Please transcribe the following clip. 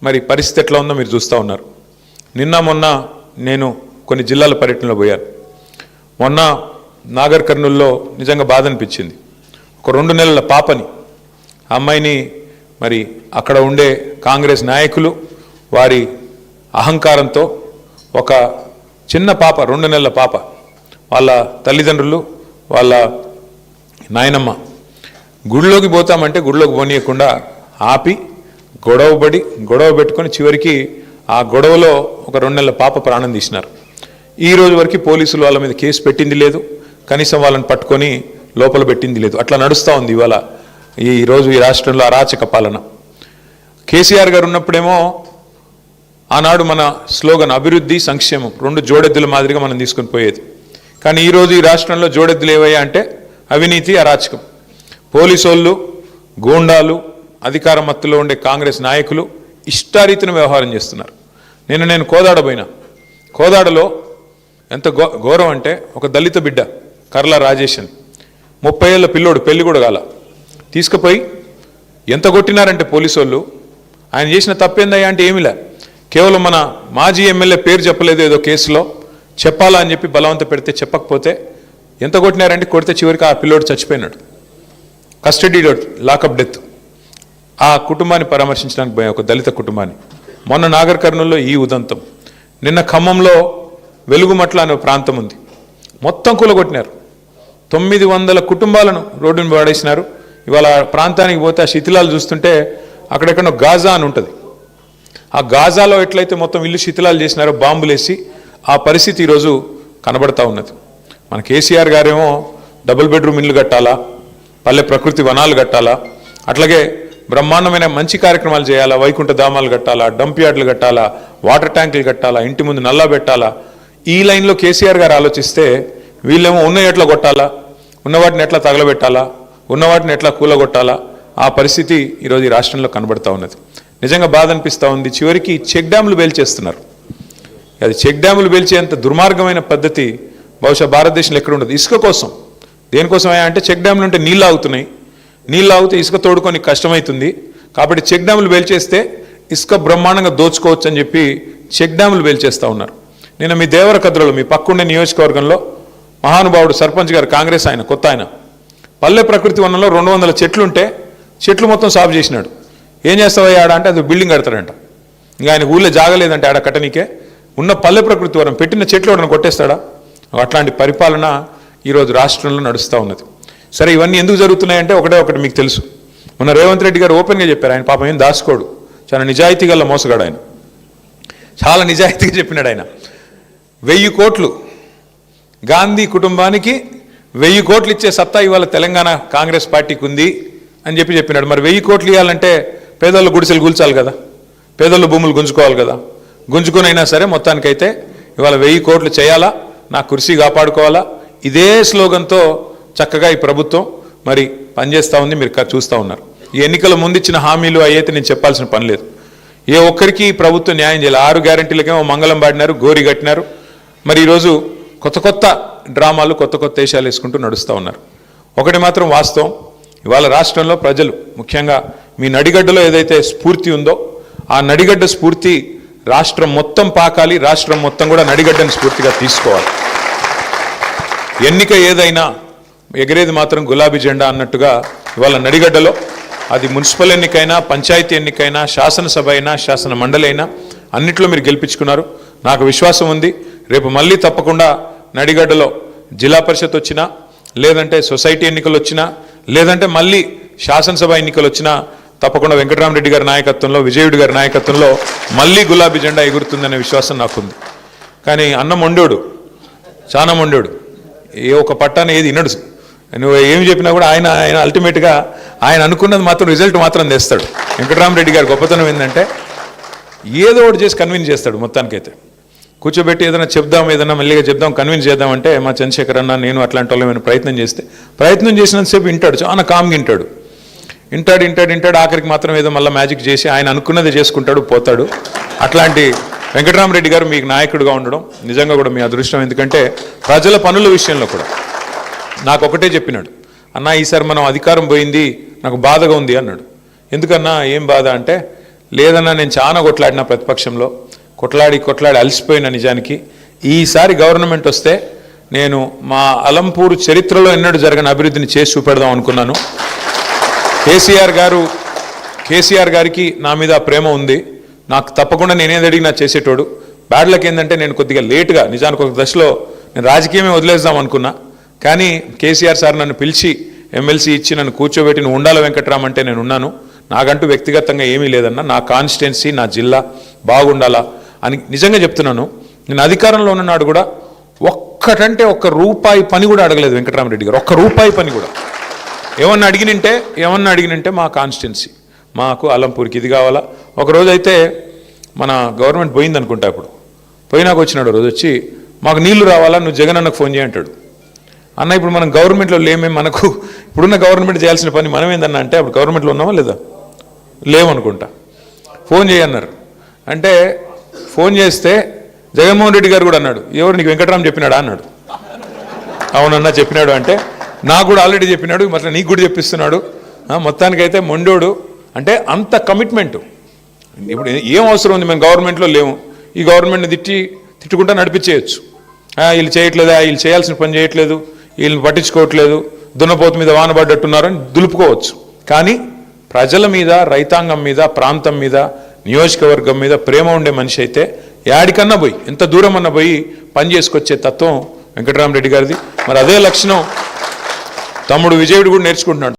మరి పరిస్థితి ఎట్లా ఉందో మీరు చూస్తూ ఉన్నారు. నిన్న మొన్న నేను కొన్ని జిల్లాల పర్యటనలో పోయాను. మొన్న నాగర్ కర్నూల్లో నిజంగా బాధ అనిపించింది. ఒక 2 నెలల పాపని, అమ్మాయిని మరి అక్కడ ఉండే కాంగ్రెస్ నాయకులు వారి అహంకారంతో ఒక చిన్న పాప, 2 నెలల పాప, వాళ్ళ తల్లిదండ్రులు వాళ్ళ నాయనమ్మ గుడిలోకి పోతామంటే గుడిలోకి పోనీయకుండా ఆపి గొడవ పెట్టుకొని చివరికి ఆ గొడవలో ఒక 2 నెలల పాప ప్రాణం తీసినారు. ఈ రోజు వరకు పోలీసులు వాళ్ళ మీద కేసు పెట్టింది లేదు, కనీసం వాళ్ళని పట్టుకొని లోపల పెట్టింది లేదు. అట్లా నడుస్తూ ఉంది ఇవాళ ఈరోజు ఈ రాష్ట్రంలో అరాచక పాలన. కేసీఆర్ గారు ఉన్నప్పుడేమో ఆనాడు మన స్లోగన్ అభివృద్ధి సంక్షేమం 2 జోడెద్దుల మాదిరిగా మనం తీసుకొని పోయేది. కానీ ఈరోజు ఈ రాష్ట్రంలో జోడెద్దులు ఏవయ్యా అంటే అవినీతి, అరాచకం. పోలీసోళ్ళు, గూండాలు, అధికార మత్తులో ఉండే కాంగ్రెస్ నాయకులు ఇష్టారీతిని వ్యవహారం చేస్తున్నారు. నేను కోదాడ పోయినా. కోదాడలో ఎంత ఘోరం అంటే ఒక దళిత బిడ్డ కర్ల రాజేష్ అని 30 ఏళ్ళ పిల్లోడు, పెళ్లి కూడా కాల, తీసుకుపోయి ఎంత కొట్టినారంటే పోలీసు వాళ్ళు. ఆయన చేసిన తప్పేందయ్యా అంటే ఏమిలే, కేవలం మన మాజీ ఎమ్మెల్యే పేరు చెప్పలేదు ఏదో కేసులో, చెప్పాలా అని చెప్పి బలవంత పెడితే చెప్పకపోతే ఎంత కొట్టినారంటే కొడితే చివరికి ఆ పిల్లోడు చచ్చిపోయినాడు. Custody lockup death. ఆ కుటుంబాన్ని పరామర్శించడానికి పోయా, ఒక దళిత కుటుంబాన్ని. మొన్న నాగర్ కర్నూల్లో ఈ ఉదంతం. నిన్న ఖమ్మంలో వెలుగుమట్ల అనే ప్రాంతం ఉంది, మొత్తం కూలగొట్టినారు. 900 కుటుంబాలను రోడ్డును పడేసినారు. ఇవాళ ప్రాంతానికి పోతే ఆ శిథిలాలు చూస్తుంటే అక్కడెక్కడో గాజా అని ఉంటుంది. ఆ గాజాలో ఎట్లయితే మొత్తం ఇల్లు శిథిలాలు చేసినారో బాంబులేసి, ఆ పరిస్థితి ఈరోజు కనబడతా ఉన్నది. మన కేసీఆర్ గారేమో డబుల్ బెడ్రూమ్ ఇల్లు కట్టాలా, పల్లె ప్రకృతి వనాలు కట్టాలా, అట్లాగే బ్రహ్మాండమైన మంచి కార్యక్రమాలు చేయాలా, వైకుంఠ ధామాలు కట్టాలా, డంప్ యార్డులు కట్టాలా, వాటర్ ట్యాంకులు కట్టాలా, ఇంటి ముందు నల్లా పెట్టాలా. ఈ లైన్లో కేసీఆర్ గారు ఆలోచిస్తే వీళ్ళేమో ఉన్న ఎట్లా కొట్టాలా, ఉన్నవాటిని ఎట్లా తగలబెట్టాలా, ఉన్నవాటిని ఎట్లా కూలగొట్టాలా, ఆ పరిస్థితి ఈరోజు ఈ రాష్ట్రంలో కనబడతా ఉన్నది. నిజంగా బాధ అనిపిస్తూ ఉంది. చివరికి చెక్ డ్యాములు పేల్చేస్తున్నారు. అది చెక్ డ్యాములు పేల్చేంత దుర్మార్గమైన పద్ధతి బహుశా భారతదేశంలో ఎక్కడ ఉండదు. ఇసుక కోసం, దేనికోసం అంటే చెక్ డ్యాములు ఉంటే నీళ్ళు ఆగుతున్నాయి, నీళ్ళు ఆగితే ఇసుక తోడుకొని కష్టమవుతుంది కాబట్టి చెక్ డ్యాములు పేల్చేస్తే ఇసుక బ్రహ్మాండంగా దోచుకోవచ్చు అని చెప్పి చెక్ డ్యాములు పేల్చేస్తూ ఉన్నారు. నేను మీ దేవరకద్రలో, మీ పక్కుండే నియోజకవర్గంలో మహానుభావుడు సర్పంచ్ గారు, కాంగ్రెస్ ఆయన, కొత్త ఆయన, పల్లె ప్రకృతి వనంలో 200 చెట్లుంటే చెట్లు మొత్తం సాఫ్ చేసినాడు. ఏం చేస్తావయ్యా ఆడ అంటే అది బిల్డింగ్ కడతాడంట. ఇంకా ఆయన ఊళ్ళో జాగలేదంటే ఆడ కట్టనీకే, ఉన్న పల్లె ప్రకృతి వనం పెట్టిన చెట్లు వాడిని కొట్టేస్తాడా? అట్లాంటి పరిపాలన ఈరోజు రాష్ట్రంలో నడుస్తూ ఉన్నది. సరే, ఇవన్నీ ఎందుకు జరుగుతున్నాయంటే ఒకటి మీకు తెలుసు. మొన్న రేవంత్ రెడ్డి గారు ఓపెన్గా చెప్పారు, ఆయన పాపం ఏం దాసుకోడు, చాలా నిజాయితీ గల మోసగాడు ఆయన, చాలా నిజాయితీగా చెప్పినాడు ఆయన. 1000 కోట్లు గాంధీ కుటుంబానికి 1000 కోట్లు ఇచ్చే సత్తా ఇవాళ తెలంగాణ కాంగ్రెస్ పార్టీకి ఉంది అని చెప్పినాడు. మరి 1000 కోట్లు ఇవ్వాలంటే పేదోళ్ళు గుడిసెలు కూల్చాలి కదా, పేదోళ్ళు భూములు గుంజుకోవాలి కదా. గుంజుకునైనా సరే మొత్తానికైతే ఇవాళ 1000 కోట్లు చేయాలా, నా కుర్సీ కాపాడుకోవాలా, ఇదే స్లోగన్తో చక్కగా ఈ ప్రభుత్వం మరి పనిచేస్తూ ఉంది. మీరు చూస్తూ ఉన్నారు. ఈ ఎన్నికల ముందు ఇచ్చిన హామీలు అయితే నేను చెప్పాల్సిన పని లేదు. ఏ ఒక్కరికి ఈ ప్రభుత్వం న్యాయం చేయాలి. 6 గ్యారెంటీలకేమో మంగళం పాడినారు, గోరి కట్టినారు. మరి ఈరోజు కొత్త డ్రామాలు, కొత్త వేషాలు వేసుకుంటూ నడుస్తూ ఉన్నారు. ఒకటి మాత్రం వాస్తవం, ఇవాళ రాష్ట్రంలో ప్రజలు, ముఖ్యంగా మీ నడిగడ్డలో ఏదైతే స్ఫూర్తి ఉందో ఆ నడిగడ్డ స్ఫూర్తి రాష్ట్రం మొత్తం పాకాలి, రాష్ట్రం మొత్తం కూడా నడిగడ్డని స్ఫూర్తిగా తీసుకోవాలి. ఎన్నిక ఏదైనా ఎగిరేది మాత్రం గులాబీ జెండా అన్నట్టుగా ఇవాళ నడిగడ్డలో, అది మున్సిపల్ ఎన్నికైనా, పంచాయతీ ఎన్నికైనా, శాసనసభ అయినా, శాసన మండలి అయినా అన్నిట్లో మీరు గెలిపించుకున్నారు. నాకు విశ్వాసం ఉంది, రేపు మళ్ళీ తప్పకుండా నడిగడ్డలో జిల్లా పరిషత్ వచ్చినా, లేదంటే సొసైటీ ఎన్నికలు వచ్చినా, లేదంటే మళ్ళీ శాసనసభ ఎన్నికలు వచ్చినా తప్పకుండా వెంకటరామరెడ్డి గారి నాయకత్వంలో, విజయుడి గారి నాయకత్వంలో మళ్ళీ గులాబీ జెండా ఎగురుతుందనే విశ్వాసం నాకుంది. కానీ అన్నం వండోడు, చాలా వండోడు, ఏ ఒక పట్టాన్ని ఏది వినడు. నువ్వు ఏమి చెప్పినా కూడా ఆయన అల్టిమేట్గా ఆయన అనుకున్నది మాత్రం రిజల్ట్ మాత్రం తెస్తాడు. వెంకటరామరెడ్డి గారి గొప్పతనం ఏంటంటే ఏదో ఒకటి చేసి కన్విన్స్ చేస్తాడు. మొత్తానికైతే కూర్చోబెట్టి ఏదైనా చెప్దాం, ఏదైనా మెల్లిగా చెప్దాం, కన్విన్స్ చేద్దామంటే మా చంద్రశేఖర్ అన్న, నేను అట్లాంటి వాళ్ళు ఏమైనా ప్రయత్నం చేసినంతసేపు వింటాడు, చాలా కామ్గా వింటాడు. ఆఖరికి మాత్రం ఏదో మళ్ళీ మ్యాజిక్ చేసి ఆయన అనుకున్నది చేసుకుంటాడు, పోతాడు. అట్లాంటి వెంకటరామరెడ్డి గారు మీకు నాయకుడిగా ఉండడం నిజంగా కూడా మీ అదృష్టం. ఎందుకంటే ప్రజల పనుల విషయంలో కూడా నాకు ఒకటే చెప్పినాడు, అన్నా ఈసారి మనం అధికారం పోయింది, నాకు బాధగా ఉంది అన్నాడు. ఎందుకన్నా ఏం బాధ అంటే, లేదన్నా నేను చాలా కొట్లాడిన ప్రతిపక్షంలో కొట్లాడి అలసిపోయిన నిజానికి ఈసారి గవర్నమెంట్ వస్తే నేను మా అలంపూరు చరిత్రలో ఎన్నడూ జరగని అభివృద్ధిని చేసి చూపెడదాం అనుకున్నాను. కేసీఆర్ గారికి నా మీద ప్రేమ ఉంది. నాకు తప్పకుండా నేనేది అడిగినా చేసేటోడు. బ్యాడ్ లక్ ఏంటంటే నేను కొద్దిగా లేటుగా నిజానికి ఒక దశలో నేను రాజకీయమే వదిలేద్దాం అనుకున్నా. కానీ కేసీఆర్ సార్ నన్ను పిలిచి ఎమ్మెల్సీ ఇచ్చి నన్ను కూర్చోబెట్టి నువ్వు ఉండాల వెంకట్రామ్ అంటే నేను ఉన్నాను. నాకంటూ వ్యక్తిగతంగా ఏమీ లేదన్నా, నా కాన్స్టిట్యున్సీ నా జిల్లా బాగుండాలా అని నిజంగా చెప్తున్నాను. నేను అధికారంలో ఉన్ననాడు కూడా ఒక్కటంటే ఒక్క రూపాయి పని కూడా అడగలేదు వెంకటరామరెడ్డి గారు. ఒక్క రూపాయి పని కూడా ఏమన్నా అడిగినంటే మా కాన్స్టిట్యున్సీ మాకు అలంపూర్కి ఇది కావాలా. ఒకరోజు అయితే మన గవర్నమెంట్ పోయింది అనుకుంటా, ఇప్పుడు పోయినాక వచ్చినాడు రోజు వచ్చి మాకు నీళ్లు రావాలా, నువ్వు జగన్ అన్నకు ఫోన్ చేయంటాడు. అన్న ఇప్పుడు మనం గవర్నమెంట్లో లేమే, మనకు ఇప్పుడున్న గవర్నమెంట్ చేయాల్సిన పని మనం ఏందన్నా అంటే అప్పుడు గవర్నమెంట్లో ఉన్నామా లేదా, లేవనుకుంటా. ఫోన్ చేయన్నారు అంటే ఫోన్ చేస్తే జగన్మోహన్ రెడ్డి గారు కూడా అన్నాడు, ఎవరు నీకు వెంకటరామ్ చెప్పినాడా అన్నాడు. అవునన్నా చెప్పినాడు అంటే నాకు కూడా ఆల్రెడీ చెప్పినాడు, మరి నీకు కూడా చెప్పిస్తున్నాడు. మొత్తానికైతే మొండోడు అంటే అంత కమిట్మెంటు. ఇప్పుడు ఏం అవసరం ఉంది, మేము గవర్నమెంట్లో లేము, ఈ గవర్నమెంట్ని తిట్టుకుంటా నడిపించేయచ్చు. వీళ్ళు చేయట్లేదా, వీళ్ళు చేయాల్సిన పని చేయట్లేదు, వీళ్ళని పట్టించుకోవట్లేదు, దున్నపోతు మీద వానబడ్డట్టున్నారని దులుపుకోవచ్చు. కానీ ప్రజల మీద, రైతాంగం మీద, ప్రాంతం మీద, నియోజకవర్గం మీద ప్రేమ ఉండే మనిషి అయితే యాడికన్నా పోయి ఎంత దూరం అన్నా పోయి పని చేసుకొచ్చే తత్వం వెంకటరామరెడ్డి గారిది. మరి అదే లక్షణం తమ్ముడు విజయుడు కూడా నేర్చుకుంటున్నాడు.